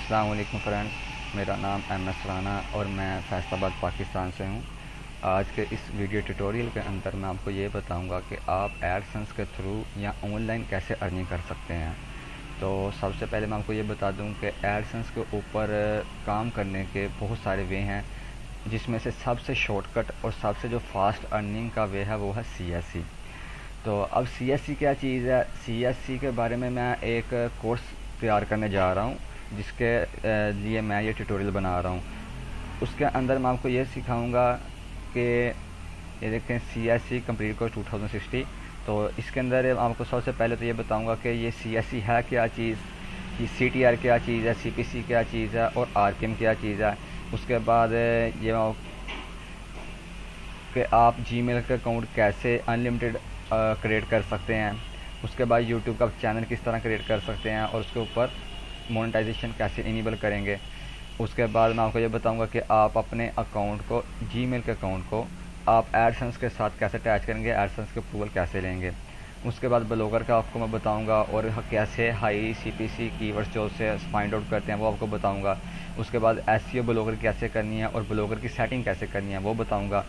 अस्सलाम वालेकुम फ्रेंड्स, मेरा नाम एम.एस. राना और मैं फैसलाबाद पाकिस्तान से हूँ। आज के इस वीडियो ट्यूटोरियल के अंदर मैं आपको ये बताऊंगा कि आप एडसेंस के थ्रू या ऑनलाइन कैसे अर्निंग कर सकते हैं। तो सबसे पहले मैं आपको ये बता दूं कि एडसेंस के ऊपर काम करने के बहुत सारे वे हैं, जिसमें से सबसे शॉर्टकट और सबसे जो फास्ट अर्निंग का वे है वो है CSC। तो अब CSC क्या चीज़ है? CSC के बारे में मैं एक कोर्स तैयार करने जा रहा हूँ, जिसके लिए मैं ये ट्यूटोरियल बना रहा हूँ। उसके अंदर मैं आपको ये सिखाऊंगा कि ये देखें CSC कंप्लीट कोर्स 2060। तो इसके अंदर आपको सबसे पहले तो ये बताऊंगा कि ये CSC है क्या चीज़, ये CTR क्या चीज़ है, CPC क्या चीज़ है और RPM क्या चीज़ है। उसके बाद ये कि आप जीमेल का अकाउंट कैसे अनलिमिटेड क्रिएट कर सकते हैं। उसके बाद यूट्यूब का चैनल किस तरह क्रिएट कर सकते हैं और उसके ऊपर मोनेटाइजेशन कैसे इनेबल करेंगे। उसके बाद मैं आपको ये बताऊंगा कि आप अपने अकाउंट को, जीमेल के अकाउंट को आप एडसेंस के साथ कैसे अटैच करेंगे, एडसेंस के अप्रूवल कैसे लेंगे। उसके बाद ब्लॉगर का आपको मैं बताऊंगा और कैसे हाई CPC कीवर्ड्स जो से फाइंड आउट करते हैं वो आपको बताऊंगा। उसके बाद SEO ब्लॉगर कैसे करनी है और ब्लॉगर की सेटिंग कैसे करनी है वो बताऊंगा।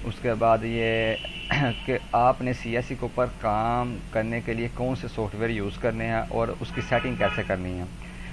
उसके बाद ये कि आपने CSC के ऊपर काम करने के लिए कौन से सॉफ्टवेयर यूज़ करने हैं और उसकी सेटिंग कैसे करनी है।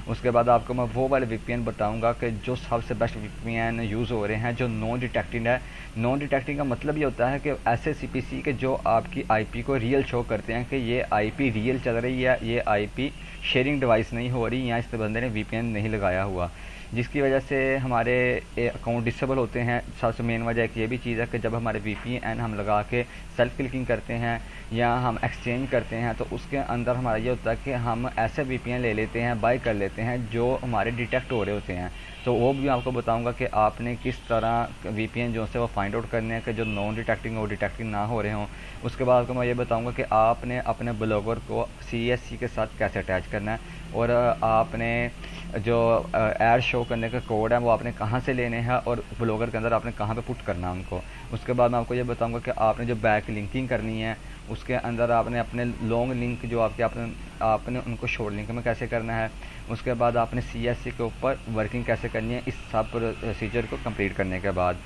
उसके बाद आपको मैं वो वाले VPN बताऊंगा कि जो सबसे बेस्ट VPN यूज़ हो रहे हैं, जो नॉन डिटेक्टिंग है। नॉन डिटेक्टिंग का मतलब ये होता है कि ऐसे CPC के जो आपकी IP को रियल शो करते हैं कि ये IP रियल चल रही है, ये IP शेयरिंग डिवाइस नहीं हो रही, या इस बंदे ने VPN नहीं लगाया हुआ, जिसकी वजह से हमारे अकाउंट डिसेबल होते हैं। सबसे मेन वजह एक ये भी चीज़ है कि जब हमारे VPN हम लगा के सेल्फ क्लिकिंग करते हैं या हम एक्सचेंज करते हैं, तो उसके अंदर हमारा ये होता है कि हम ऐसे VPN ले लेते हैं, बाय कर लेते हैं जो हमारे डिटेक्ट हो रहे होते हैं। तो वो भी आपको बताऊंगा कि आपने किस तरह VPN जो से वो फाइंड आउट करने हैं कि जो नॉन डिटेक्टिंग और डिटेक्टिंग ना हो रहे हों। उसके बाद आपको मैं ये बताऊंगा कि आपने अपने ब्लॉगर को CSC के साथ कैसे अटैच करना है और आपने जो ऐड शो करने का कोड है वो आपने कहाँ से लेने हैं और ब्लॉगर के अंदर आपने कहाँ पे पुट करना है उनको। उसके बाद मैं आपको ये बताऊंगा कि आपने जो बैक लिंकिंग करनी है, उसके अंदर आपने अपने लॉन्ग लिंक जो आपने उनको शॉर्ट लिंक में कैसे करना है। उसके बाद आपने CSC के ऊपर वर्किंग कैसे करनी है इस सब प्रोसीजर को कंप्लीट करने के बाद।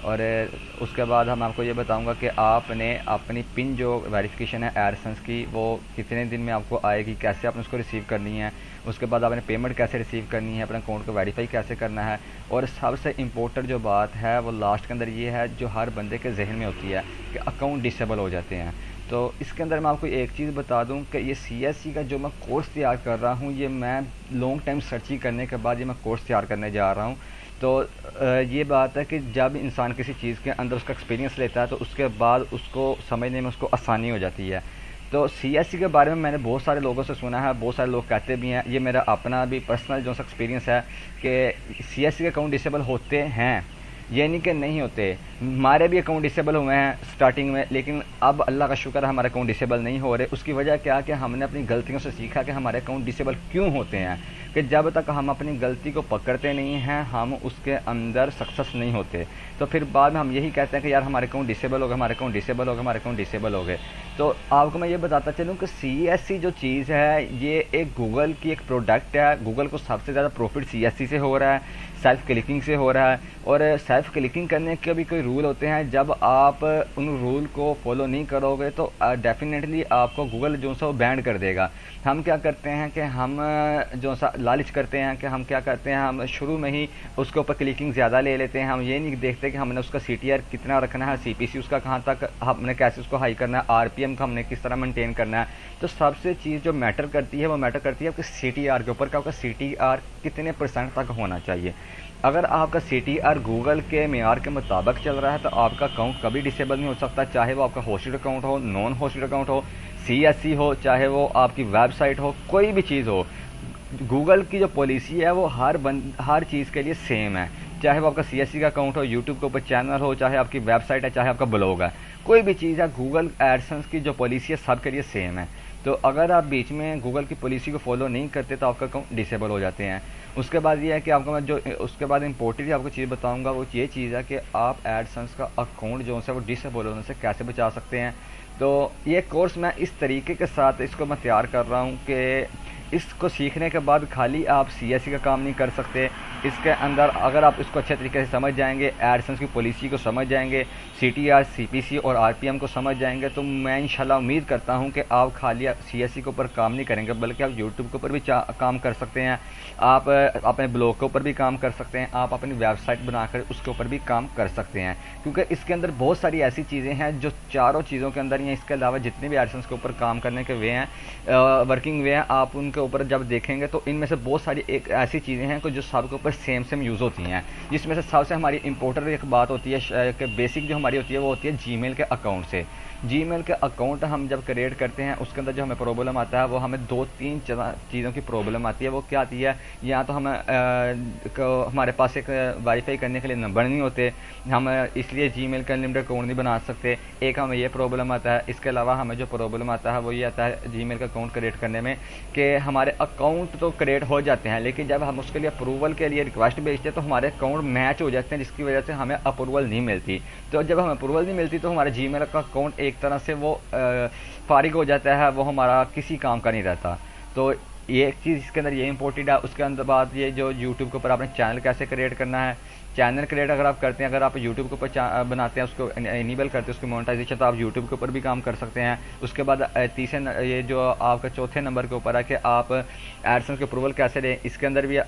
और उसके बाद हम आपको ये बताऊंगा कि आपने अपनी पिन जो वेरिफिकेशन है एडसेंस की वो कितने दिन में आपको आएगी, कैसे आपने उसको रिसीव करनी है। उसके बाद आपने पेमेंट कैसे रिसीव करनी है, अपने अकाउंट को वेरीफाई कैसे करना है। और सबसे इम्पोर्टेंट जो बात है वो लास्ट के अंदर ये है, जो हर बंदे के जहन में होती है कि अकाउंट डिसेबल हो जाते हैं। तो इसके अंदर मैं आपको एक चीज़ बता दूं कि ये CSC का जो मैं कोर्स तैयार कर रहा हूँ, ये मैं लॉन्ग टाइम सर्चिंग करने के बाद ये मैं कोर्स तैयार करने जा रहा हूँ। तो ये बात है कि जब इंसान किसी चीज़ के अंदर उसका एक्सपीरियंस लेता है तो उसके बाद उसको समझने में उसको आसानी हो जाती है। तो CSC के बारे में मैंने बहुत सारे लोगों से सुना है, बहुत सारे लोग कहते भी हैं, ये मेरा अपना भी पर्सनल जो सा एक्सपीरियंस है कि CSC के अकाउंट डिसेबल होते हैं, ये नहीं कि नहीं होते। हमारे भी अकाउंट डिसेबल हुए हैं स्टार्टिंग में, लेकिन अब अल्लाह का शुक्र है हमारे अकाउंट डिसेबल नहीं हो रहे। उसकी वजह क्या कि हमने अपनी गलतियों से सीखा कि हमारे अकाउंट डिसेबल क्यों होते हैं, कि जब तक हम अपनी गलती को पकड़ते नहीं हैं हम उसके अंदर सक्सेस नहीं होते। तो फिर बाद में हम यही कहते हैं कि यार हमारे अकाउंट डिसेबल हो गए, हमारे अकाउंट डिसेबल हो गए, हमारे अकाउंट डिसेबल हो गए। तो आपको मैं ये बताता चलूँ कि CSC जो चीज़ है ये एक गूगल की एक प्रोडक्ट है। गूगल को सबसे ज़्यादा प्रॉफिट CSC से हो रहा है, सेल्फ क्लिकिंग से हो रहा है। और सेल्फ क्लिकिंग करने के भी कोई रूल होते हैं, जब आप उन रूल को फॉलो नहीं करोगे तो डेफिनेटली आपको गूगल जो सा वो बैन कर देगा। हम क्या करते हैं कि हम जो सा लालच करते हैं कि हम क्या करते हैं, हम शुरू में ही उसके ऊपर क्लिकिंग ज़्यादा ले लेते हैं। हम ये नहीं देखते कि हमने उसका CTR कितना रखना है, CPC उसका कहाँ तक, हमने कैसे उसको हाई करना है, RPM का हमने किस तरह मेंटेन करना है। तो सबसे चीज़ जो मैटर करती है वो मैटर करती है आपके CTR के ऊपर, का आपका CTR कितने % तक होना चाहिए। अगर आपका CTR गूगल के मेयार के मुताबिक चल रहा है तो आपका अकाउंट कभी डिसेबल नहीं हो सकता, चाहे वो आपका होस्टेड अकाउंट हो, नॉन होस्टेड अकाउंट हो, CSC हो, चाहे वो आपकी वेबसाइट हो, कोई भी चीज़ हो। गूगल की जो पॉलिसी है वो हर चीज़ के लिए सेम है, चाहे वो आपका CSC का अकाउंट हो, यूट्यूब के ऊपर चैनल हो, चाहे आपकी वेबसाइट है, चाहे आपका ब्लॉग है, कोई भी चीज़ है, गूगल एडसेंस की जो पॉलिसी है सबके लिए सेम है। तो अगर आप बीच में गूगल की पॉलिसी को फॉलो नहीं करते तो आपका अकाउंट डिसेबल हो जाते हैं। उसके बाद ये है कि आपको मैं जो उसके बाद इम्पोर्टेंटली आपको चीज़ बताऊंगा वो ये चीज़ है कि आप एडसेंस का अकाउंट जो है वो डिसेबल होने से कैसे बचा सकते हैं। तो ये कोर्स मैं इस तरीके के साथ इसको मैं तैयार कर रहा हूँ कि इसको सीखने के बाद खाली आप CSE का काम नहीं कर सकते, इसके अंदर अगर आप इसको अच्छे तरीके से समझ जाएंगे, एडसेंस की पॉलिसी को समझ जाएंगे, CTR, CPC और RPM को समझ जाएंगे, तो मैं इंशाल्लाह उम्मीद करता हूं कि आप खाली CSE के ऊपर काम नहीं करेंगे, बल्कि आप यूट्यूब के ऊपर भी काम कर सकते हैं, आप अपने ब्लॉग के ऊपर भी काम कर सकते हैं, आप अपनी वेबसाइट बनाकर उसके ऊपर भी काम कर सकते हैं, क्योंकि इसके अंदर बहुत सारी ऐसी चीज़ें हैं जो चारों चीज़ों के अंदर हैं। इसके अलावा जितने भी एडसेंस के ऊपर काम करने के वे हैं, वर्किंग वे हैं, आप उनके ऊपर जब देखेंगे तो इनमें से बहुत सारी एक ऐसी चीज़ें हैं जो सबके ऊपर सेम यूज़ होती हैं, जिसमें से सबसे हमारी इंपॉर्टेंट एक बात होती है कि बेसिक जो हमारी होती है वो होती है जीमेल के अकाउंट से। जीमेल के अकाउंट हम जब क्रिएट करते हैं उसके अंदर जो हमें प्रॉब्लम आता है वो हमें 2-3 चीज़ों की प्रॉब्लम आती है। वो क्या आती है, या तो हमें हमारे पास एक वाईफाई करने के लिए नंबर नहीं होते, हम इसलिए जीमेल का अनलिमिटेड अकाउंट नहीं बना सकते, एक हमें ये प्रॉब्लम आता है। इसके अलावा हमें जो प्रॉब्लम आता है वो ये आता है जीमेल का अकाउंट क्रिएट करने में कि हमारे अकाउंट तो क्रिएट हो जाते हैं, लेकिन जब हम उसके लिए अप्रूवल के लिए रिक्वेस्ट भेजते हैं तो हमारे अकाउंट मैच हो जाते हैं, जिसकी वजह से हमें अप्रूवल नहीं मिलती। तो जब हमें अप्रूवल नहीं मिलती तो हमारे जीमेल का अकाउंट एक तरह से वो फारिग हो जाता है, वो हमारा किसी काम का नहीं रहता। तो ये एक चीज़ इसके अंदर ये इंपॉर्टेंट है। उसके अंदर बाद ये जो यूट्यूब के ऊपर आपने चैनल कैसे क्रिएट करना है, चैनल क्रिएट अगर आप करते हैं, अगर आप यूट्यूब के ऊपर बनाते हैं, उसको इनेबल करते हैं उसकी मोनेटाइजेशन, तो आप यूट्यूब के ऊपर भी काम कर सकते हैं। उसके बाद तीसरे ये जो आपका चौथे नंबर के ऊपर है कि आप एडसेंस के अप्रूवल कैसे दें, इसके अंदर भी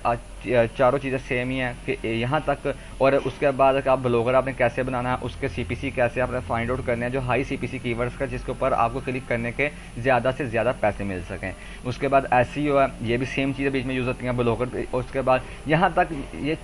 चारों चीज़ें सेम ही हैं कि यहाँ तक। और उसके बाद आप ब्लॉगर आपने कैसे बनाना है, उसके CPC कैसे आपने फाइंड आउट करने हैं, जो हाई CPC कीवर्ड्स का जिसके ऊपर आपको क्लिक करने के ज़्यादा से ज़्यादा पैसे मिल सकें। उसके बाद SEO है, ये भी सेम चीज़ें बीच में यूज़ होती हैं ब्लॉगर। उसके बाद यहाँ तक ये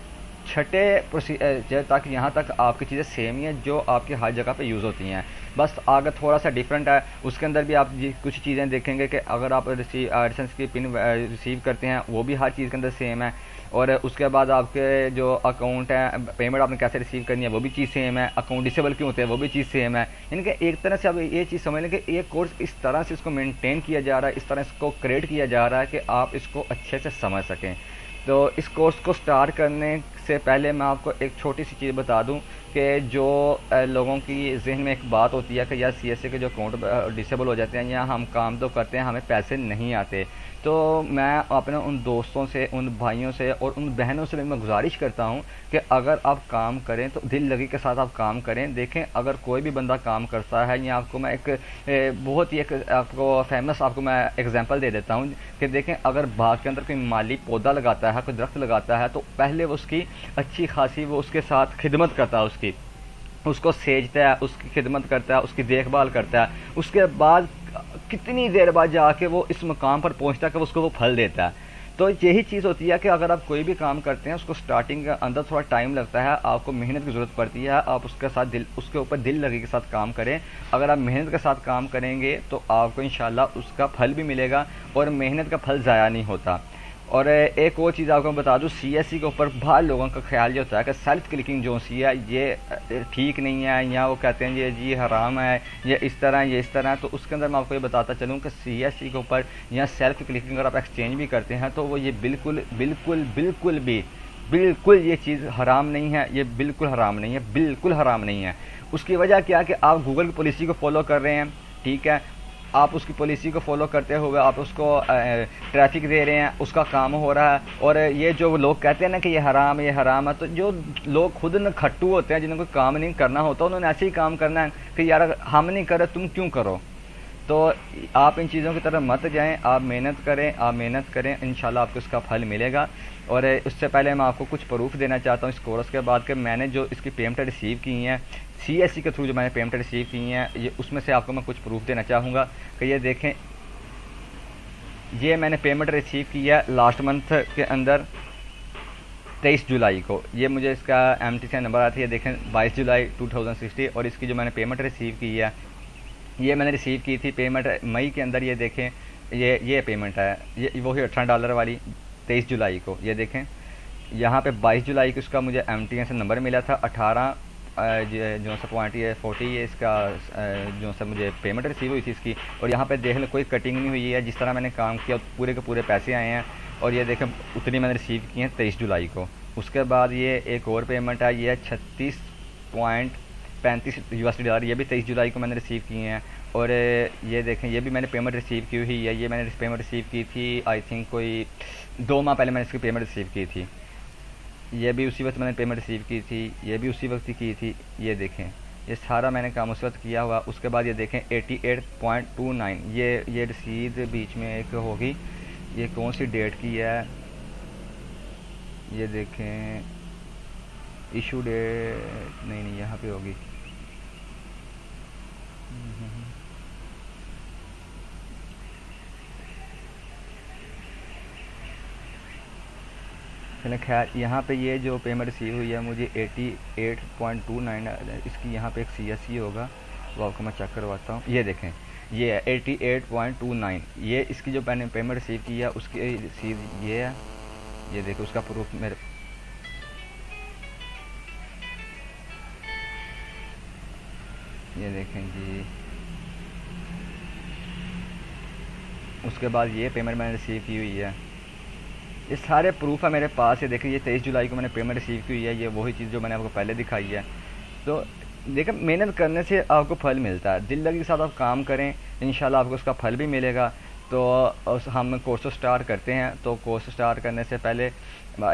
छठे प्रोसीजर तक, यहाँ तक आपकी चीज़ें सेम ही हैं जो आपकी हर जगह पे यूज़ होती हैं, बस आगे थोड़ा सा डिफरेंट है। उसके अंदर भी आप कुछ चीज़ें देखेंगे कि अगर आप एडसेंस की पिन रिसीव करते हैं वो भी हर चीज़ के अंदर सेम है। और उसके बाद आपके जो अकाउंट है, पेमेंट आपने कैसे रिसीव करनी है वो भी चीज़ सेम है, अकाउंट डिसेबल क्यों होते हैं वो भी चीज़ सेम है। इनके एक तरह से आप ये चीज़ समझ लें कि ये कोर्स इस तरह से इसको मेंटेन किया जा रहा है, इस तरह इसको क्रिएट किया जा रहा है कि आप इसको अच्छे से समझ सकें। तो इस कोर्स को स्टार्ट करने से पहले मैं आपको एक छोटी सी चीज़ बता दूं कि जो लोगों की जहन में एक बात होती है कि यार CSE के जो अकाउंट डिसेबल हो जाते हैं या हम काम तो करते हैं हमें पैसे नहीं आते, तो मैं अपने उन दोस्तों से, उन भाइयों से और उन बहनों से मैं गुजारिश करता हूं कि अगर आप काम करें तो दिल लगी के साथ आप काम करें। देखें अगर कोई भी बंदा काम करता है, या आपको मैं एक बहुत ही एक आपको फेमस आपको मैं एग्जांपल दे देता हूं कि देखें अगर बाग के अंदर कोई माली पौधा लगाता है, कोई दरख्त लगाता है, तो पहले वो उसकी अच्छी खासी वो उसके साथ खिदमत करता है, उसको सेजता है, उसकी खिदमत करता है, उसकी देखभाल करता है। उसके बाद कितनी देर बाद जाके वो इस मुकाम पर पहुंचता है कि उसको वो फल देता है। तो यही चीज़ होती है कि अगर आप कोई भी काम करते हैं उसको स्टार्टिंग के अंदर थोड़ा टाइम लगता है, आपको मेहनत की ज़रूरत पड़ती है, आप उसके साथ उसके ऊपर दिल लगी के साथ काम करें। अगर आप मेहनत के साथ काम करेंगे तो आपको इंशाल्लाह उसका फल भी मिलेगा और मेहनत का फल ज़ाया नहीं होता। और एक और चीज़ आपको बता दूं, CSE के ऊपर बाहर लोगों का ख्याल ये होता है कि सेल्फ क्लिकिंग जो सी है ये ठीक नहीं है, या वो कहते हैं ये जी हराम है, ये इस तरह ये इस तरह। तो उसके अंदर मैं आपको ये बताता चलूँ कि CSE के ऊपर या सेल्फ क्लिकिंग अगर आप एक्सचेंज भी करते हैं तो वो ये बिल्कुल ये चीज़ हराम नहीं है, ये बिल्कुल हराम नहीं है, बिल्कुल हराम नहीं है। उसकी वजह क्या है कि आप गूगल की पॉलिसी को फॉलो कर रहे हैं, ठीक है, आप उसकी पॉलिसी को फॉलो करते हुए आप उसको ट्रैफिक दे रहे हैं, उसका काम हो रहा है। और ये जो लोग कहते हैं ना कि ये हराम है, तो जो लोग खुद न खट्टू होते हैं, जिन्होंने कोई काम नहीं करना होता, उन्होंने ऐसे ही काम करना है कि यार हम नहीं कर रहे तुम क्यों करो। तो आप इन चीज़ों की तरफ मत जाएं, आप मेहनत करें, इंशाल्लाह आपको इसका फल मिलेगा। और उससे पहले मैं आपको कुछ प्रूफ देना चाहता हूँ इस कोर्स के बाद कि मैंने जो इसकी पेमेंट रिसीव की हैं CSE के थ्रू, जो मैंने पेमेंट रिसीव की हैं, ये उसमें से आपको मैं कुछ प्रूफ देना चाहूँगा कि ये देखें, ये मैंने पेमेंट रिसीव की है लास्ट मंथ के अंदर 23 जुलाई को। ये मुझे इसका MTC नंबर आया था, ये देखें 22 जुलाई 2016। और इसकी जो मैंने पेमेंट रिसीव की है, ये मैंने रिसीव की थी पेमेंट मई के अंदर। ये देखें ये पेमेंट है, ये वही $18 वाली 23 जुलाई को। ये देखें यहाँ पे 22 जुलाई को इसका मुझे MTN से नंबर मिला था 18 जो सा पॉइंट ये 40 ये इसका जो सा मुझे पेमेंट रिसीव हुई थी इसकी। और यहाँ पे देख लें कोई कटिंग नहीं हुई है, जिस तरह मैंने काम किया पूरे के पूरे पैसे आए हैं। और ये देखें उतनी मैंने रिसीव की हैं 23 जुलाई को। उसके बाद ये एक और पेमेंट है, ये 36.35 USD, ये भी 23 जुलाई को मैंने रिसीव किए हैं। और ये देखें, ये भी मैंने पेमेंट रिसीव की हुई है। ये मैंने पेमेंट रिसीव की थी आई थिंक कोई 2 माह पहले मैंने इसकी पेमेंट रिसीव की थी। ये भी उसी वक्त मैंने पेमेंट रिसीव की थी, ये भी उसी वक्त ही की थी। ये देखें, ये सारा मैंने काम उस वक्त किया हुआ। उसके बाद ये देखें 88.29, ये रसीद बीच में एक होगी, ये कौन सी डेट की है, ये देखें इशू डेट, नहीं नहीं यहाँ पे होगी। चलें खैर, यहाँ पे ये जो पेमेंट रिसीव हुई है मुझे 88.29, इसकी यहाँ पे एक CSE होगा, वो आपको मैं चेक करवाता हूँ। ये देखें, ये है 88.29, ये इसकी जो मैंने पेमेंट रिसीव की है उसकी रसीद ये है। ये देखो उसका प्रूफ मेरे, ये देखें जी। उसके बाद ये पेमेंट मैंने रिसीव की हुई है, ये सारे प्रूफ है मेरे पास। ये देखिए, ये 23 जुलाई को मैंने पेमेंट रिसीव की हुई है। ये वही चीज़ जो मैंने आपको पहले दिखाई है। तो देखिए, मेहनत करने से आपको फल मिलता है, दिल लगी के साथ आप काम करें, इंशाल्लाह आपको उसका फल भी मिलेगा। तो हम कोर्स स्टार्ट करते हैं। तो कोर्स स्टार्ट करने से पहले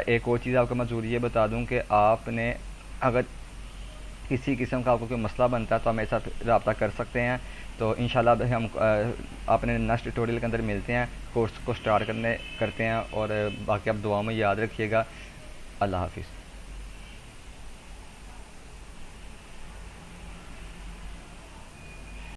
एक और चीज़ आपको मैं ज़रूर ये बता दूं कि आपने अगर किसी किस्म का आपको कोई मसला बनता है तो हम मेरे साथ रब्ता कर सकते हैं। तो इंशाल्लाह हम अपने नेक्स्ट ट्यूटोरियल के अंदर मिलते हैं, कोर्स को स्टार्ट करते हैं। और बाकी आप दुआओं में याद रखिएगा। अल्लाह हाफिज़।